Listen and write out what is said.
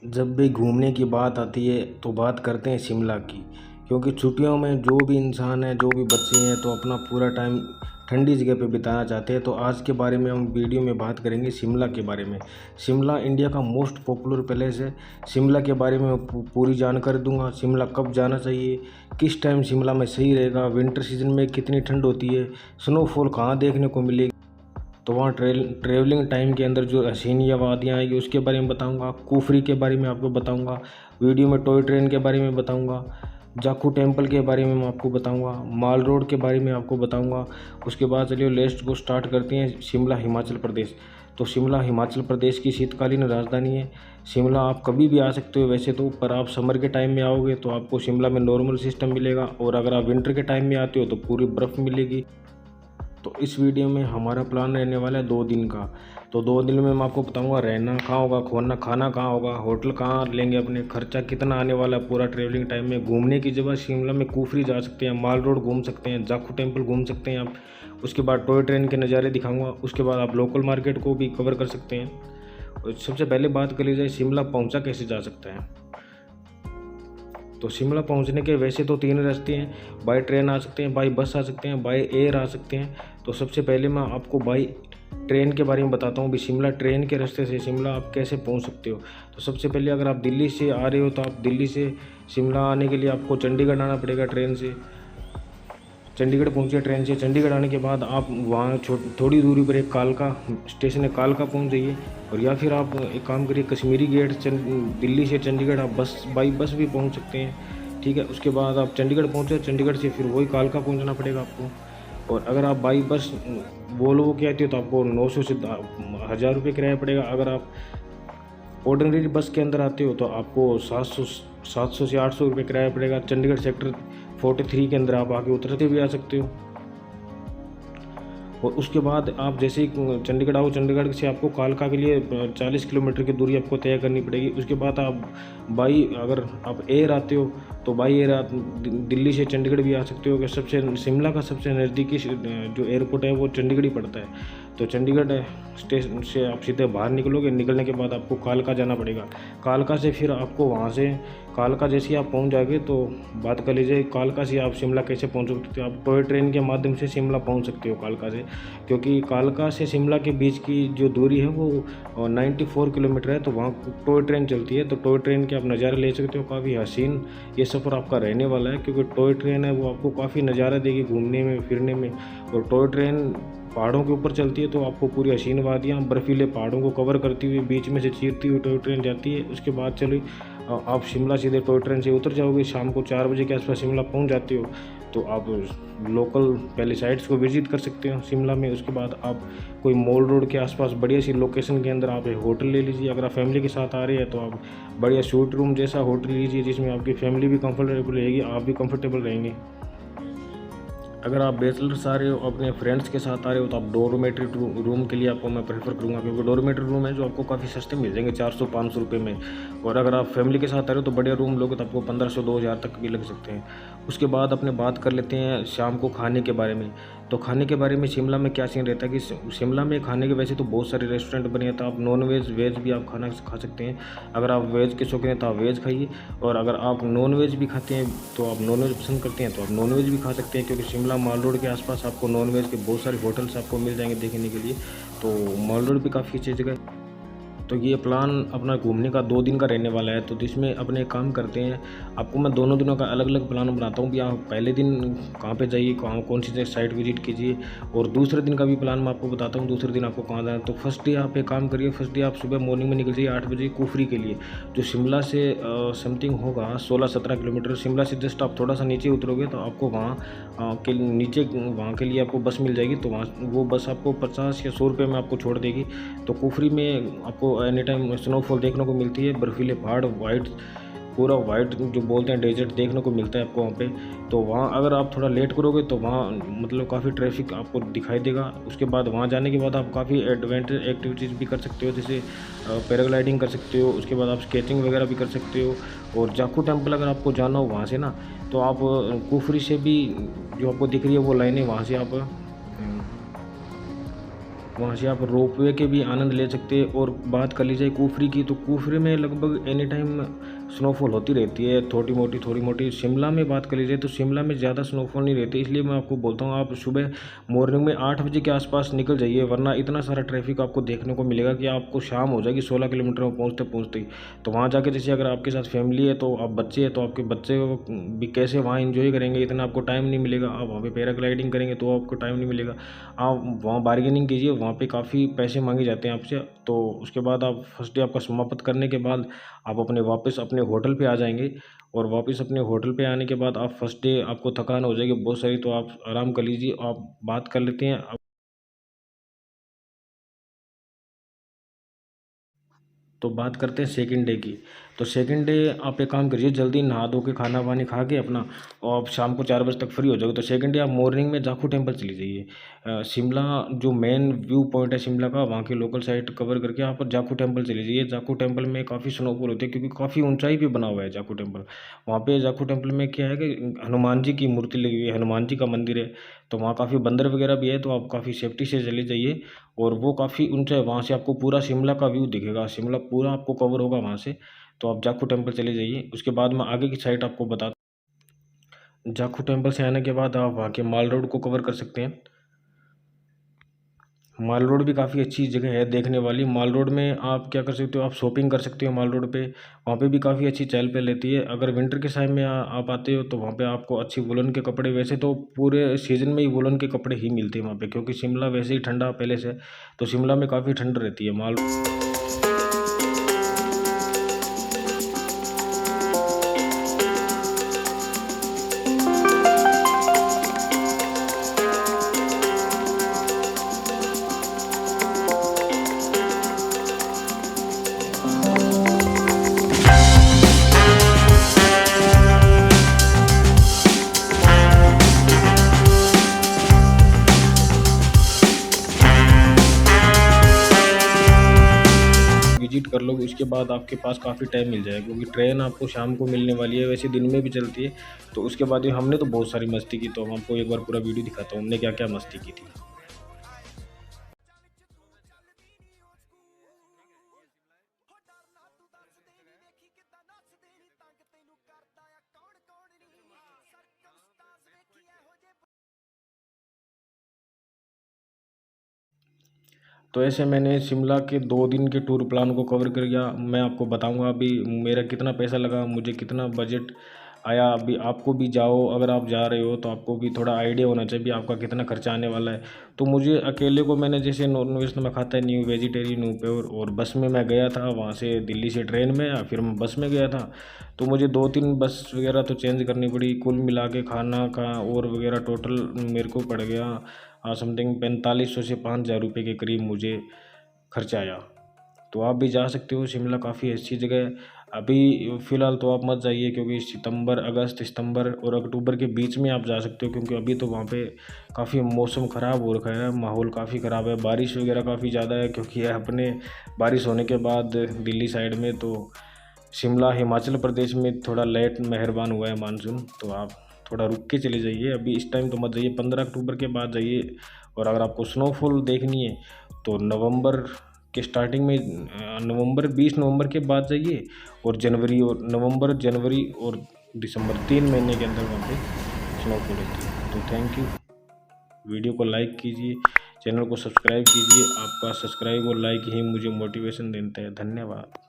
जब भी घूमने की बात आती है तो बात करते हैं शिमला की। क्योंकि छुट्टियों में जो भी इंसान है, जो भी बच्चे हैं, तो अपना पूरा टाइम ठंडी जगह पे बिताना चाहते हैं। तो आज के बारे में हम वीडियो में बात करेंगे शिमला के बारे में। शिमला इंडिया का मोस्ट पॉपुलर प्लेस है। शिमला के बारे में मैं पूरी जानकारी दूंगा। शिमला कब जाना चाहिए, किस टाइम शिमला में सही रहेगा, विंटर सीजन में कितनी ठंड होती है, स्नोफॉल कहाँ देखने को मिलेगी, तो वहाँ ट्रेवलिंग टाइम के अंदर जो हसीन वादियाँ आएगी उसके बारे में बताऊंगा। कुफरी के बारे में आपको बताऊंगा। वीडियो में टॉय ट्रेन के बारे में बताऊंगा। जाखू टेम्पल के बारे में मैं आपको बताऊंगा। माल रोड के बारे में आपको बताऊंगा। उसके बाद चलिए लेट्स को स्टार्ट करते हैं। शिमला हिमाचल प्रदेश। तो शिमला हिमाचल प्रदेश की शीतकालीन राजधानी है। शिमला आप कभी भी आ सकते हो वैसे तो, पर आप समर के टाइम में आओगे तो आपको शिमला में नॉर्मल सिस्टम मिलेगा, और अगर आप विंटर के टाइम में आते हो तो पूरी बर्फ़ मिलेगी। तो इस वीडियो में हमारा प्लान रहने वाला है 2 दिन का। तो 2 दिन में मैं आपको बताऊंगा रहना कहाँ होगा, खाना कहाँ होगा, होटल कहाँ लेंगे, अपने खर्चा कितना आने वाला है पूरा ट्रेवलिंग टाइम में। घूमने की जगह शिमला में कुफरी जा सकते हैं, माल रोड घूम सकते हैं, जाखू टेम्पल घूम सकते हैं आप। उसके बाद टॉय ट्रेन के नज़ारे दिखाऊंगा। उसके बाद आप लोकल मार्केट को भी कवर कर सकते हैं। और सबसे पहले बात कर ली जाए शिमला पहुँचा कैसे जा सकता है। तो शिमला पहुंचने के वैसे तो 3 रास्ते हैं। बाय ट्रेन आ सकते हैं, बाय बस आ सकते हैं, बाय एयर आ सकते हैं। तो सबसे पहले मैं आपको बाय ट्रेन के बारे में बताता हूँ भी शिमला ट्रेन के रास्ते से शिमला आप कैसे पहुँच सकते हो। तो सबसे पहले अगर आप दिल्ली से आ रहे हो तो आप दिल्ली से शिमला आने के लिए आपको चंडीगढ़ आना पड़ेगा ट्रेन से। चंडीगढ़ पहुँचे ट्रेन से। चंडीगढ़ आने के बाद आप वहाँ थोड़ी दूरी पर एक कालका स्टेशन है, कालका पहुँच जाइए। और या फिर आप एक काम करिए, कश्मीरी गेट दिल्ली से चंडीगढ़ आप बाई बस भी पहुँच सकते हैं। ठीक है, उसके बाद आप चंडीगढ़ पहुँचे, चंडीगढ़ से फिर वही कालका पहुँचना पड़ेगा आपको। और अगर आप बाई बस वोल्वो की आती हो तो आपको 900 से 1000 रुपये किराया पड़ेगा। अगर आप ऑर्डिनरी बस के अंदर आते हो तो आपको 700 से 800 रुपये किराया पड़ेगा। चंडीगढ़ सेक्टर 43 के अंदर आप आके उतर के भी आ सकते हो। और उसके बाद आप जैसे ही चंडीगढ़ आओ, चंडीगढ़ से आपको कालका के लिए 40 किलोमीटर की दूरी आपको तय करनी पड़ेगी। उसके बाद आप अगर आप एयर आते हो तो बाई एयर आप दिल्ली से चंडीगढ़ भी आ सकते हो। कि सबसे शिमला का सबसे नज़दीकी जो एयरपोर्ट है वो चंडीगढ़ ही पड़ता है। तो चंडीगढ़ स्टेशन से आप सीधे बाहर निकलोगे, निकलने के बाद आपको कालका जाना पड़ेगा। कालका से फिर आपको वहाँ से कालका जैसे ही आप पहुँच जाओगे तो बात कर लीजिए कालका से आप शिमला कैसे पहुँच सकते हो। आप टॉय ट्रेन के माध्यम से शिमला पहुँच सकते हो कालका से, क्योंकि कालका से शिमला के बीच की जो दूरी है वो 94 किलोमीटर है। तो वहाँ टॉय ट्रेन चलती है, तो टॉय ट्रेन के आप नज़ारे ले सकते हो। काफ़ी हसीन ये सफ़र आपका रहने वाला है, क्योंकि टॉय ट्रेन है वो आपको काफ़ी नज़ारा देगी घूमने में फिरने में। और टॉय ट्रेन पहाड़ों के ऊपर चलती है तो आपको पूरी हसीन वादियाँ बर्फीले पहाड़ों को कवर करती हुई बीच में से चीरती हुई टॉय ट्रेन जाती है। उसके बाद चलिए आप शिमला सीधे टॉय ट्रेन से उतर जाओगे। शाम को 4 बजे के आसपास शिमला पहुंच जाते हो तो आप लोकल पहले साइट्स को विजिट कर सकते हो शिमला में। उसके बाद आप कोई मॉल रोड के आसपास बढ़िया सी लोकेशन के अंदर आप एक होटल ले लीजिए। अगर आप फैमिली के साथ आ रहे हैं तो आप बढ़िया स्वीट रूम जैसा होटल लीजिए जिसमें आपकी फैमिली भी कंफर्टेबल रहेगी, आप भी कंफर्टेबल रहेंगे। अगर आप बैचलर्स आ रहे हो, अपने फ्रेंड्स के साथ आ रहे हो, तो आप डोरमेट्री रूम के लिए आपको मैं प्रेफर करूँगा, क्योंकि डोरमेट्री रूम है जो आपको काफ़ी सस्ते मिल जाएंगे 400-500 रुपये में। और अगर आप फैमिली के साथ आ रहे हो तो बढ़िया रूम लोगे तो आपको 1500-2000 तक भी लग सकते हैं। उसके बाद अपने बात कर लेते हैं शाम को खाने के बारे में। तो खाने के बारे में शिमला में क्या सीन रहता है कि शिमला में खाने के वैसे तो बहुत सारे रेस्टोरेंट बने हैं, तो आप नॉन वेज वेज भी आप खाना खा सकते हैं। अगर आप वेज के शौकीन हैं तो आप वेज खाइए, और अगर आप नॉन वेज भी खाते हैं तो आप नॉन वेज पसंद करते हैं तो आप नॉन वेज भी खा सकते हैं। क्योंकि शिमला माल रोड के आसपास आपको नॉन वेज के बहुत सारे होटल्स आपको मिल जाएंगे देखने के लिए। तो माल रोड भी काफ़ी अच्छी जगह है। तो ये प्लान अपना घूमने का 2 दिन का रहने वाला है। तो इसमें अपने काम करते हैं, आपको मैं दोनों दिनों का अलग अलग प्लान बनाता हूँ कि आप पहले दिन कहाँ पे जाइए, कौन सी साइट विजिट कीजिए, और दूसरे दिन का भी प्लान मैं आपको बताता हूँ दूसरे दिन आपको कहाँ जाना है। तो फर्स्ट डे आप एक काम करिए, फर्स्ट डे आप सुबह मॉर्निंग में निकल जाइए 8 बजे कुफरी के लिए, जो शिमला से समथिंग होगा 16-17 किलोमीटर। शिमला से जस्ट आप थोड़ा सा नीचे उतरोगे तो आपको वहाँ के नीचे वहाँ के लिए आपको बस मिल जाएगी। तो वहाँ वो बस आपको 50 या 100 रुपये में आपको छोड़ देगी। तो कुफरी में आपको एनी टाइम स्नोफॉल देखने को मिलती है, बर्फीले पहाड़ पूरा वाइट जो बोलते हैं डेजर्ट देखने को मिलता है आपको वहाँ पे। तो वहाँ अगर आप थोड़ा लेट करोगे तो वहाँ मतलब काफ़ी ट्रैफिक आपको दिखाई देगा। उसके बाद वहाँ जाने के बाद आप काफ़ी एडवेंचर एक्टिविटीज़ भी कर सकते हो, जैसे पैराग्लाइडिंग कर सकते हो। उसके बाद आप स्केचिंग वगैरह भी कर सकते हो। और जाखू टेम्पल अगर आपको जाना हो वहाँ से ना, तो आप कुफरी से भी जो आपको दिख रही है वो लाइनें, वहाँ से आप वहाँ से आप रोपवे के भी आनंद ले सकते हैं। और बात कर ली जाए कुफरी की, तो कुफरी में लगभग एनी टाइम स्नोफॉल होती रहती है, थोड़ी मोटी। शिमला में बात कर ली जाए तो शिमला में ज़्यादा स्नोफॉल नहीं रहती, इसलिए मैं आपको बोलता हूँ आप सुबह मॉर्निंग में 8 बजे के आसपास निकल जाइए, वरना इतना सारा ट्रैफिक आपको देखने को मिलेगा कि आपको शाम हो जाएगी 16 किलोमीटर में पहुँचते पहुँचते ही। तो वहाँ जाके जैसे अगर आपके साथ फैमिली है, तो आप बच्चे हैं, तो आपके बच्चे भी कैसे वहाँ एंजॉय करेंगे, इतना आपको टाइम नहीं मिलेगा। आप वहाँ पे पैराग्लाइडिंग करेंगे तो आपको टाइम नहीं मिलेगा। आप वहाँ बार्गेनिंग कीजिए, वहाँ पे काफ़ी पैसे मांगे जाते हैं आपसे। तो उसके बाद आप फर्स्ट डे आपका समाप्त करने के बाद आप वापस अपने होटल पे आ जाएंगे। और वापस अपने होटल पे आने के बाद आप फर्स्ट डे आपको थकान हो जाएगी बहुत सारी, तो आप आराम कर लीजिए। आप बात कर लेते हैं तो बात करते हैं सेकंड डे की। तो सेकंड डे आप एक काम करिए, जल्दी नहा धो के खाना वानी खा के अपना, और आप शाम को 4 बजे तक फ्री हो जाओगे। तो सेकंड डे आप मॉर्निंग में जाखू टेम्पल चली जाइए। शिमला जो मेन व्यू पॉइंट है शिमला का, वहाँ की लोकल साइट कवर करके आप जाखू टेम्पल चली जाइए। जाखू टेम्पल में काफ़ी स्नोफॉल होती है, क्योंकि काफ़ी ऊंचाई पे बना हुआ है जाखू टेम्पल। वहाँ पे जाखू टेम्पल में क्या है कि हनुमान जी की मूर्ति लगी हुई है, हनुमान जी का मंदिर है। तो वहाँ काफ़ी बंदर वगैरह भी है, तो आप काफ़ी सेफ्टी से चले जाइए। और वो काफ़ी ऊंचा है, वहाँ से आपको पूरा शिमला का व्यू दिखेगा, शिमला पूरा आपको कवर होगा वहाँ से। तो आप जाखू टेम्पल चले जाइए। उसके बाद मैं आगे की साइड आपको बता, जाखू टेम्पल से आने के बाद आप वहाँ के माल रोड को कवर कर सकते हैं। माल रोड भी काफ़ी अच्छी जगह है देखने वाली। माल रोड में आप क्या कर सकते हो, आप शॉपिंग कर सकते हो माल रोड पे। वहाँ पे भी काफ़ी अच्छी चहल पहल रहती है। अगर विंटर के टाइम में आप आते हो, तो वहाँ पे आपको अच्छी वुलन के कपड़े, वैसे तो पूरे सीज़न में ही वुलन के कपड़े ही मिलते हैं वहाँ पे, क्योंकि शिमला वैसे ही ठंडा पहले से। तो शिमला में काफ़ी ठंड रहती है। माल विजिट कर लोगे, उसके बाद आपके पास काफ़ी टाइम मिल जाएगा, क्योंकि ट्रेन आपको शाम को मिलने वाली है, वैसे दिन में भी चलती है। तो उसके बाद ही हमने तो बहुत सारी मस्ती की, तो हम आपको एक बार पूरा वीडियो दिखाता हूँ हमने क्या क्या मस्ती की थी। तो ऐसे मैंने शिमला के 2 दिन के टूर प्लान को कवर कर गया। मैं आपको बताऊंगा अभी मेरा कितना पैसा लगा, मुझे कितना बजट आया। अभी आपको भी जाओ, अगर आप जा रहे हो तो आपको भी थोड़ा आइडिया होना चाहिए आपका कितना खर्चा आने वाला है। तो मुझे अकेले को, मैंने जैसे नॉन वेज तो मैं खाता नहीं हूँ, वेजिटेरियन हूँ प्योर। और बस में मैं गया था वहाँ से, दिल्ली से ट्रेन में, या फिर मैं बस में गया था। तो मुझे 2-3 बस वगैरह तो चेंज करनी पड़ी। कुल मिला के खाना का और वगैरह टोटल मेरे को पड़ गया समथिंग 4500 से 5000 रुपये के करीब मुझे खर्चा आया। तो आप भी जा सकते हो, शिमला काफ़ी अच्छी जगह है। अभी फ़िलहाल तो आप मत जाइए, क्योंकि सितंबर और अक्टूबर के बीच में आप जा सकते हो, क्योंकि अभी तो वहाँ पे काफ़ी मौसम ख़राब हो रखा है, माहौल काफ़ी ख़राब है, बारिश वगैरह काफ़ी ज़्यादा है। क्योंकि अपने बारिश होने के बाद दिल्ली साइड में, तो शिमला हिमाचल प्रदेश में थोड़ा लेट मेहरबान हुआ है मानसून। तो आप थोड़ा रुक के चले जाइए, अभी इस टाइम तो मत जाइए, 15 अक्टूबर के बाद जाइए। और अगर आपको स्नोफॉल देखनी है तो नवंबर के स्टार्टिंग में, नवंबर 20 नवंबर के बाद जाइए। और जनवरी और दिसंबर 3 महीने के अंदर वहाँ पे स्नोफॉल होती है। तो थैंक यू। वीडियो को लाइक कीजिए, चैनल को सब्सक्राइब कीजिए। आपका सब्सक्राइब और लाइक ही मुझे मोटिवेशन देते हैं। धन्यवाद।